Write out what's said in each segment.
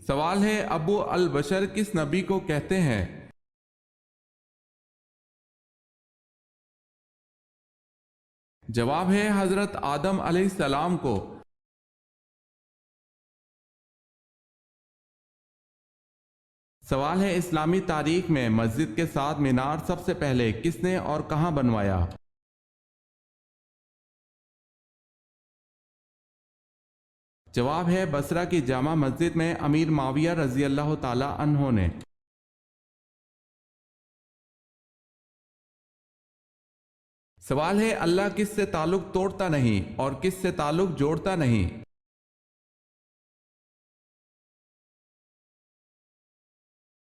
سوال ہے ابو البشر کس نبی کو کہتے ہیں؟ جواب ہے حضرت آدم علیہ السلام کو۔ سوال ہے اسلامی تاریخ میں مسجد کے ساتھ مینار سب سے پہلے کس نے اور کہاں بنوایا؟ جواب ہے بصرہ کی جامع مسجد میں امیر معاویہ رضی اللہ تعالی عنہ نے۔ سوال ہے اللہ کس سے تعلق توڑتا نہیں اور کس سے تعلق جوڑتا نہیں؟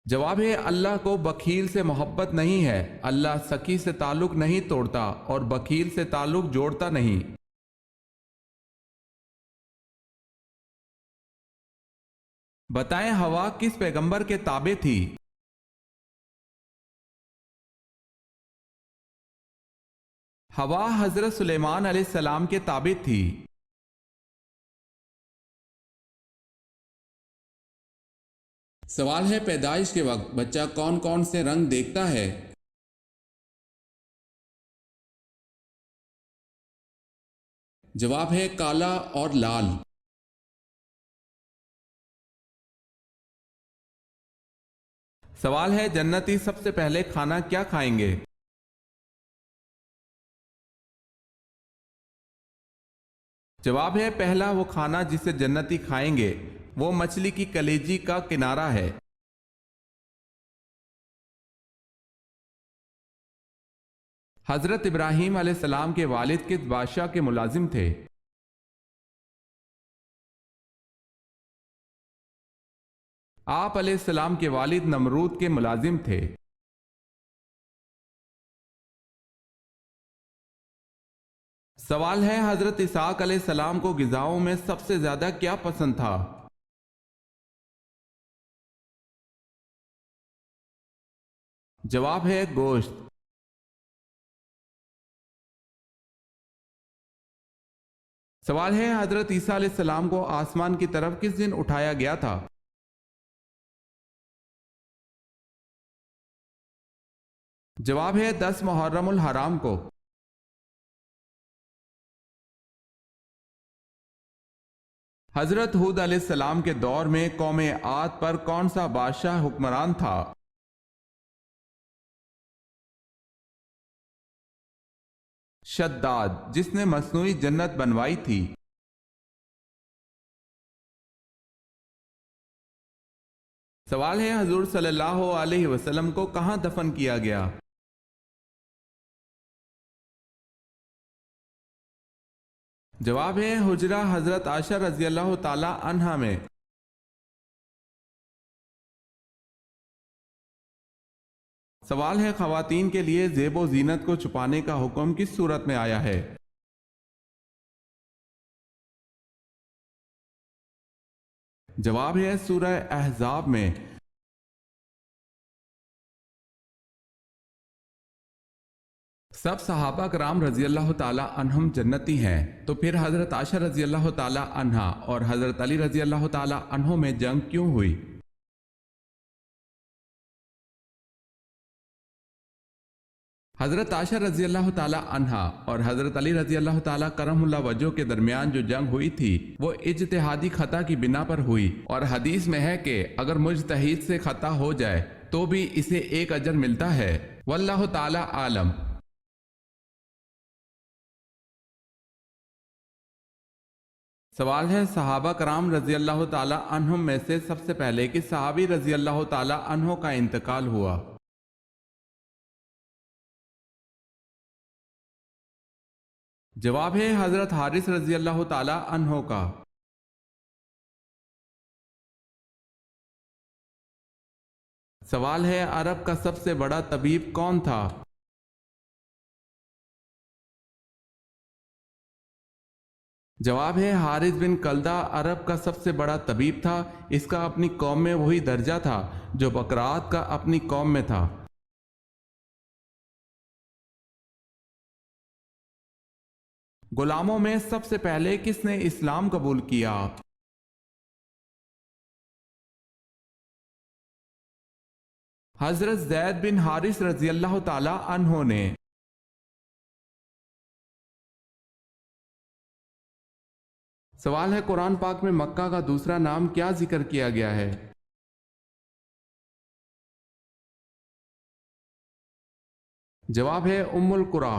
جواب ہے اللہ کو بخیل سے محبت نہیں ہے، اللہ سخی سے تعلق نہیں توڑتا اور بخیل سے تعلق جوڑتا نہیں۔ بتائیں ہوا کس پیغمبر کے تابع تھی؟ ہوا حضرت سلیمان علیہ السلام کے تابع تھی۔ سوال ہے پیدائش کے وقت بچہ کون کون سے رنگ دیکھتا ہے؟ جواب ہے کالا اور لال۔ سوال ہے جنتی سب سے پہلے کھانا کیا کھائیں گے؟ جواب ہے پہلا وہ کھانا جسے جنتی کھائیں گے وہ مچھلی کی کلیجی کا کنارہ ہے۔ حضرت ابراہیم علیہ السلام کے والد کس بادشاہ کے ملازم تھے؟ آپ علیہ السلام کے والد نمرود کے ملازم تھے۔ سوال ہے حضرت اسحاق علیہ السلام کو غذاؤں میں سب سے زیادہ کیا پسند تھا؟ جواب ہے گوشت۔ سوال ہے حضرت عیسیٰ علیہ السلام کو آسمان کی طرف کس دن اٹھایا گیا تھا؟ جواب ہے 10 محرم الحرام کو۔ حضرت ہود علیہ السلام کے دور میں قوم عاد پر کون سا بادشاہ حکمران تھا؟ شداد، جس نے مصنوعی جنت بنوائی تھی۔ سوال ہے حضور صلی اللہ علیہ وسلم کو کہاں دفن کیا گیا؟ جواب ہے حجرہ حضرت عائشہ رضی اللہ تعالی عنہا میں۔ سوال ہے خواتین کے لیے زیب و زینت کو چھپانے کا حکم کس صورت میں آیا ہے؟ جواب ہے سورہ احزاب میں۔ سب صحابہ کرام رضی اللہ تعالی عنہم جنتی ہیں، تو پھر حضرت عائشہ رضی اللہ تعالی عنہا اور حضرت علی رضی اللہ تعالی عنہ میں جنگ کیوں ہوئی؟ حضرت عائشہ رضی اللہ تعالی عنہا اور حضرت علی رضی اللہ تعالی کرم اللہ وجہ کے درمیان جو جنگ ہوئی تھی وہ اجتہادی خطا کی بنا پر ہوئی، اور حدیث میں ہے کہ اگر مجتہد سے خطا ہو جائے تو بھی اسے ایک اجر ملتا ہے، واللہ تعالی عالم۔ سوال ہے صحابہ کرام رضی اللہ تعالی عنہم میں سے سب سے پہلے کس صحابی رضی اللہ تعالی عنہ کا انتقال ہوا؟ جواب ہے حضرت حارث رضی اللہ تعالی عنہ کا۔ سوال ہے عرب کا سب سے بڑا طبیب کون تھا؟ جواب ہے حارث بن کلدہ عرب کا سب سے بڑا طبیب تھا، اس کا اپنی قوم میں وہی درجہ تھا جو بکرات کا اپنی قوم میں تھا۔ غلاموں میں سب سے پہلے کس نے اسلام قبول کیا؟ حضرت زید بن حارث رضی اللہ تعالی عنہ نے سوال ہے قرآن پاک میں مکہ کا دوسرا نام کیا ذکر کیا گیا ہے؟ جواب ہے ام القری۔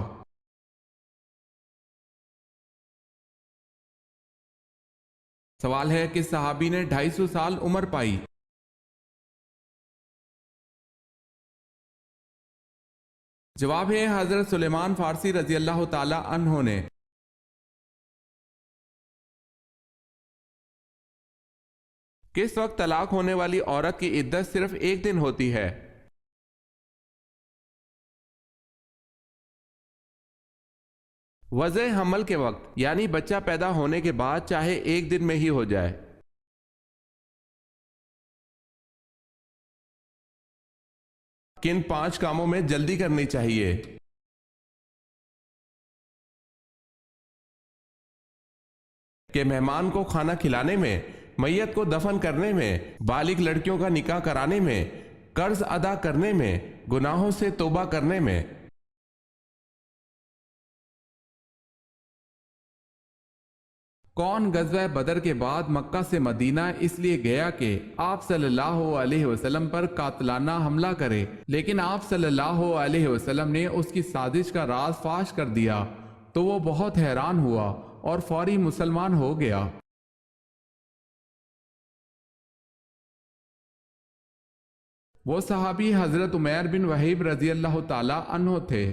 سوال ہے کس صحابی نے 250 سال عمر پائی؟ جواب ہے حضرت سلیمان فارسی رضی اللہ تعالی عنہ نے۔ کس وقت طلاق ہونے والی عورت کی عدت صرف 1 دن ہوتی ہے؟ وضع حمل کے وقت، یعنی بچہ پیدا ہونے کے بعد چاہے 1 دن میں ہی ہو جائے۔ کن 5 کاموں میں جلدی کرنی چاہیے؟ کہ مہمان کو کھانا کھلانے میں، میت کو دفن کرنے میں، بالغ لڑکیوں کا نکاح کرانے میں، قرض ادا کرنے میں، گناہوں سے توبہ کرنے میں۔ کون غزوہ بدر کے بعد مکہ سے مدینہ اس لیے گیا کہ آپ صلی اللہ علیہ وسلم پر قاتلانہ حملہ کرے، لیکن آپ صلی اللہ علیہ وسلم نے اس کی سازش کا راز فاش کر دیا تو وہ بہت حیران ہوا اور فوری مسلمان ہو گیا۔ وہ صحابی حضرت عمیر بن وحیب رضی اللہ تعالی عنہ تھے۔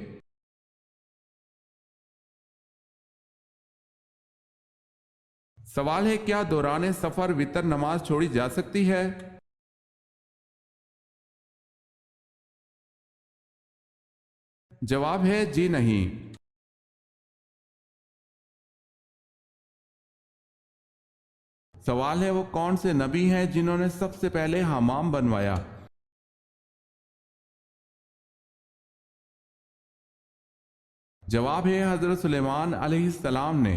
سوال ہے کیا دوران سفر وتر نماز چھوڑی جا سکتی ہے؟ جواب ہے جی نہیں۔ سوال ہے وہ کون سے نبی ہیں جنہوں نے سب سے پہلے حمام بنوایا؟ جواب ہے حضرت سلیمان علیہ السلام نے۔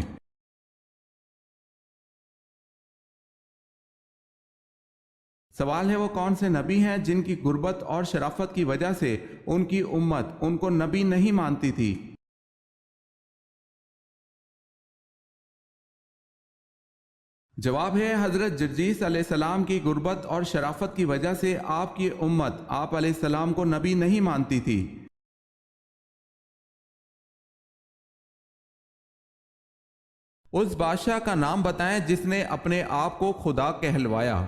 سوال ہے وہ کون سے نبی ہیں جن کی غربت اور شرافت کی وجہ سے ان کی امت ان کو نبی نہیں مانتی تھی؟ جواب ہے حضرت جرجیس علیہ السلام کی غربت اور شرافت کی وجہ سے آپ کی امت آپ علیہ السلام کو نبی نہیں مانتی تھی۔ اس بادشاہ کا نام بتائیں جس نے اپنے آپ کو خدا کہلوایا۔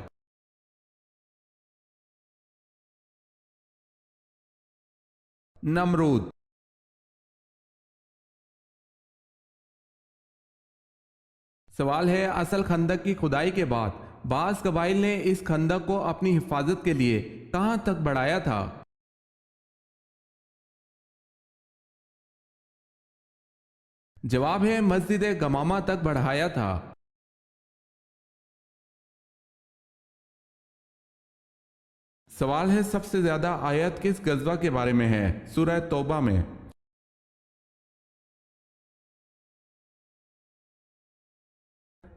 نمرود۔ سوال ہے اصل خندق کی کھدائی کے بعد بعض قبائل نے اس خندق کو اپنی حفاظت کے لیے کہاں تک بڑھایا تھا؟ جواب ہے مسجد گمامہ تک بڑھایا تھا۔ سوال ہے سب سے زیادہ آیت کس غزوہ کے بارے میں ہے؟ سورہ توبہ میں۔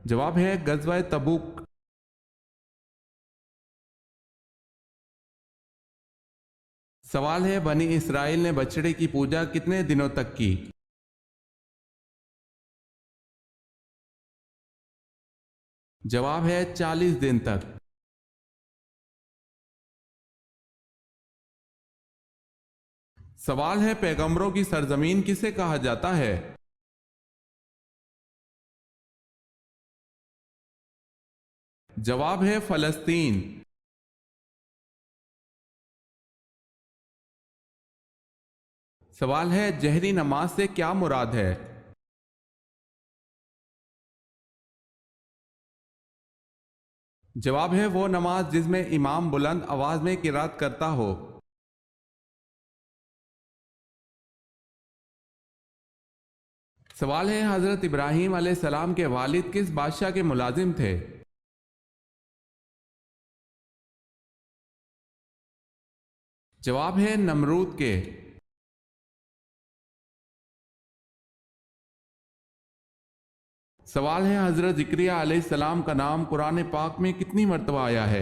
جواب ہے غزوہ تبوک۔ سوال ہے بنی اسرائیل نے بچڑے کی پوجا کتنے دنوں تک کی؟ جواب ہے 40 دن تک۔ سوال ہے پیغمبروں کی سرزمین کسے کہا جاتا ہے؟ جواب ہے فلسطین۔ سوال ہے جہری نماز سے کیا مراد ہے؟ جواب ہے وہ نماز جس میں امام بلند آواز میں قرات کرتا ہو۔ سوال ہے حضرت ابراہیم علیہ السلام کے والد کس بادشاہ کے ملازم تھے؟ جواب ہے نمرود کے۔ سوال ہے حضرت زکریا علیہ السلام کا نام قرآن پاک میں کتنی مرتبہ آیا ہے؟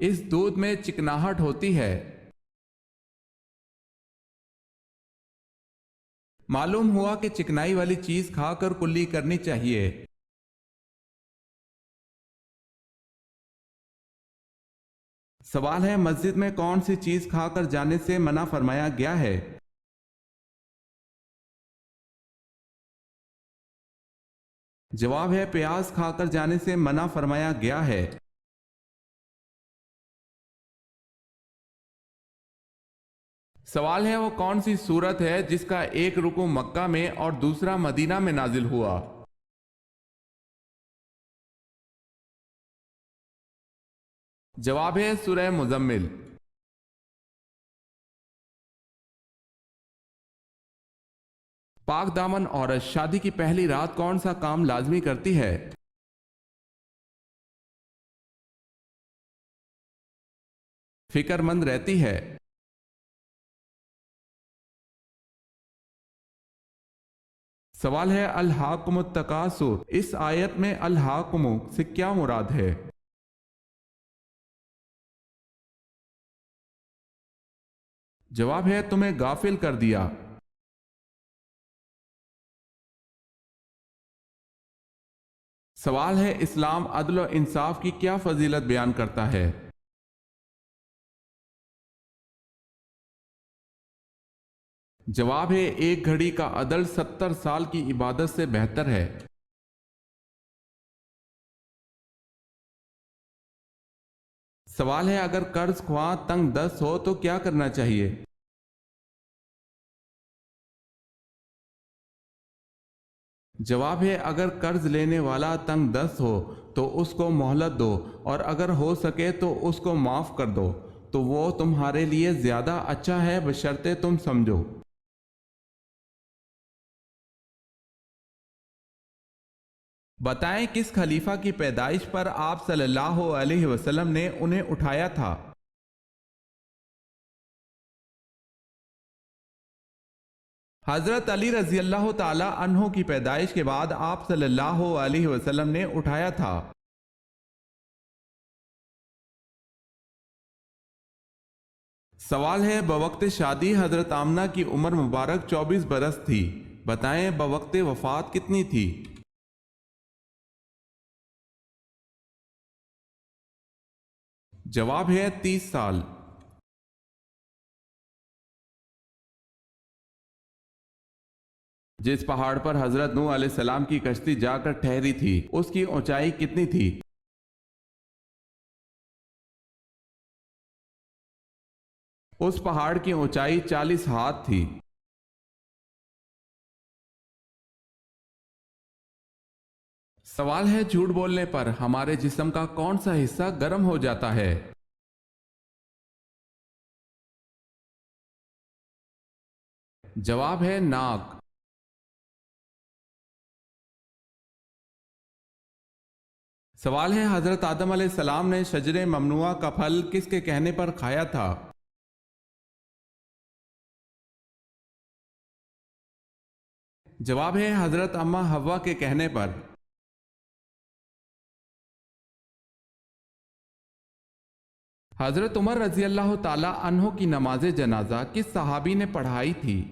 اس دودھ میں چکناہٹ ہوتی ہے۔ معلوم ہوا کہ چکنائی والی چیز کھا کر کلی کرنی چاہیے۔ سوال ہے مسجد میں کون سی چیز کھا کر جانے سے منع فرمایا گیا ہے؟ جواب ہے پیاز کھا کر جانے سے منع فرمایا گیا ہے۔ سوال ہے وہ کون سی سورت ہے جس کا ایک رکوع مکہ میں اور دوسرا مدینہ میں نازل ہوا؟ جواب ہے سورہ مزمل۔ پاک دامن عورت شادی کی پہلی رات کون سا کام لازمی کرتی ہے؟ فکر مند رہتی ہے۔ سوال ہے الہاکم التکاثر، اس آیت میں الہاکم سے کیا مراد ہے؟ جواب ہے تمہیں غافل کر دیا۔ سوال ہے اسلام عدل و انصاف کی کیا فضیلت بیان کرتا ہے؟ جواب ہے ایک گھڑی کا عدل 70 سال کی عبادت سے بہتر ہے۔ سوال ہے اگر قرض خواہ تنگ دست ہو تو کیا کرنا چاہیے؟ جواب ہے اگر قرض لینے والا تنگ دست ہو تو اس کو مہلت دو، اور اگر ہو سکے تو اس کو معاف کر دو تو وہ تمہارے لیے زیادہ اچھا ہے بشرطے تم سمجھو۔ بتائیں کس خلیفہ کی پیدائش پر آپ صلی اللہ علیہ وسلم نے انہیں اٹھایا تھا؟ حضرت علی رضی اللہ تعالی عنہ کی پیدائش کے بعد آپ صلی اللہ علیہ وسلم نے اٹھایا تھا۔ سوال ہے بوقت شادی حضرت آمنہ کی عمر مبارک 24 برس تھی، بتائیں بوقت وفات کتنی تھی؟ جواب ہے 30 سال۔ جس پہاڑ پر حضرت نوح علیہ السلام کی کشتی جا کر ٹھہری تھی اس کی اونچائی کتنی تھی؟ اس پہاڑ کی اونچائی 40 ہاتھ تھی۔ سوال ہے جھوٹ بولنے پر ہمارے جسم کا کون سا حصہ گرم ہو جاتا ہے؟ جواب ہے ناک۔ سوال ہے حضرت آدم علیہ السلام نے شجر ممنوعہ کا پھل کس کے کہنے پر کھایا تھا؟ جواب ہے حضرت اماں حوا کے کہنے پر۔ حضرت عمر رضی اللہ تعالی عنہ کی نماز جنازہ کس صحابی نے پڑھائی تھی؟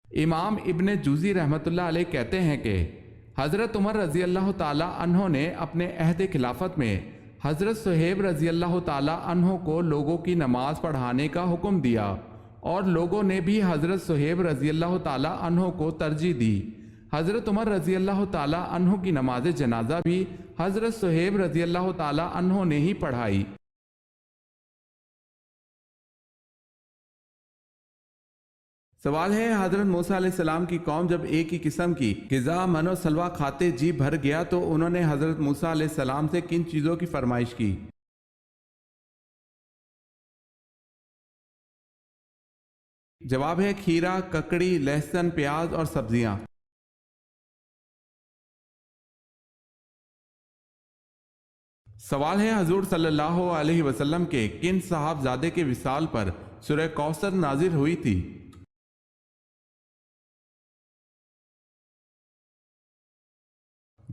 امام ابن جوزی رحمۃ اللہ علیہ کہتے ہیں کہ حضرت عمر رضی اللہ تعالی عنہ نے اپنے عہد خلافت میں حضرت صہیب رضی اللہ تعالی عنہ کو لوگوں کی نماز پڑھانے کا حکم دیا، اور لوگوں نے بھی حضرت صہیب رضی اللہ تعالی عنہ کو ترجیح دی۔ حضرت عمر رضی اللہ تعالی عنہ کی نماز جنازہ بھی حضرت صہیب رضی اللہ تعالی عنہ نے ہی پڑھائی۔ سوال ہے حضرت موسیٰ علیہ السلام کی قوم جب ایک ہی قسم کی غذا من و سلوہ کھاتے جی بھر گیا تو انہوں نے حضرت موسیٰ علیہ السلام سے کن چیزوں کی فرمائش کی؟ جواب ہے کھیرا، ککڑی، لہسن، پیاز اور سبزیاں۔ سوال ہے حضور صلی اللہ علیہ وسلم کے کن صاحبزادے کے وصال پر سورہ کوثر نازل ہوئی تھی؟